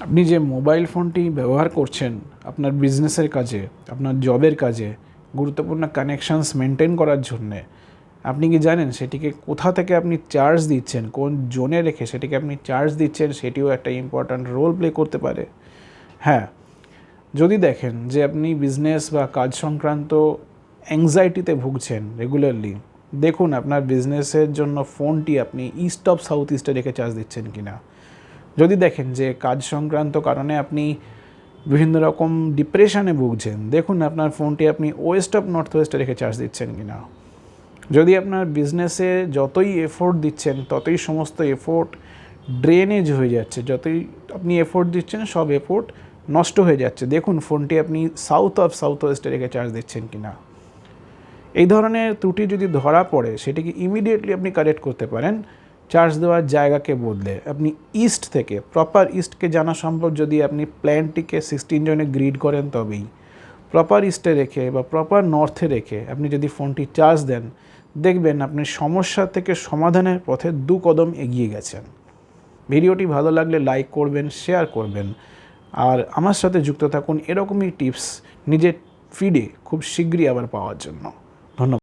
আপনি যে মোবাইল ফোনটি ব্যবহার করছেন আপনার বিজনেসের কাজে, আপনার জবের কাজে, গুরুত্বপূর্ণ কানেকশানস মেনটেন করার জন্যে, আপনি কি জানেন সেটিকে কোথা থেকে আপনি চার্জ দিচ্ছেন, কোন জোনে রেখে সেটিকে আপনি চার্জ দিচ্ছেন, সেটিও একটা ইম্পর্ট্যান্ট রোল প্লে করতে পারে। হ্যাঁ, যদি দেখেন যে আপনি বিজনেস বা কাজ সংক্রান্ত অ্যাংজাইটিতে ভুগছেন রেগুলারলি, দেখুন আপনার বিজনেসের জন্য ফোনটি আপনি ইস্ট অফ সাউথ ইস্টে রেখে চার্জ দিচ্ছেন কিনা। যদি দেখেন যে কাজ সংক্রান্ত কারণে আপনি বিভিন্ন রকম ডিপ্রেশনে ভুগছেন, দেখুন আপনার ফোনটি আপনি ওয়েস্ট অফ নর্থ ওয়েস্টে রেখে চার্জ দিচ্ছেন কিনা। যদি আপনার বিজনেসে যতই এফোর্ট দিচ্ছেন ততই সমস্ত এফোর্ট ড্রেনেজ হয়ে যাচ্ছে, যতই আপনি এফোর্ট দিচ্ছেন সব এফোর্ট নষ্ট হয়ে যাচ্ছে, দেখুন ফোনটি আপনি সাউথ অফ সাউথ ওয়েস্টে রেখে চার্জ দিচ্ছেন কিনা। এই ধরনের ত্রুটি যদি ধরা পড়ে সেটিকে ইমিডিয়েটলি আপনি কারেক্ট করতে পারেন চার্জ দেওয়ার জায়গাকে বদলে। আপনি ইস্ট থেকে, প্রপার ইস্টকে জানা সম্ভব যদি আপনি প্ল্যানটিকে 16 জনে গ্রিড করেন, তবেই প্রপার ইস্টে রেখে বা প্রপার নর্থে রেখে আপনি যদি ফোনটি চার্জ দেন, দেখবেন আপনি সমস্যা থেকে সমাধানের পথে 2 কদম এগিয়ে গেছেন। ভিডিওটি ভালো লাগলে লাইক করবেন, শেয়ার করবেন, আর আমার সাথে যুক্ত থাকুন এরকমই টিপস নিজের ফিডে খুব শীঘ্রই আবার পাওয়ার জন্য।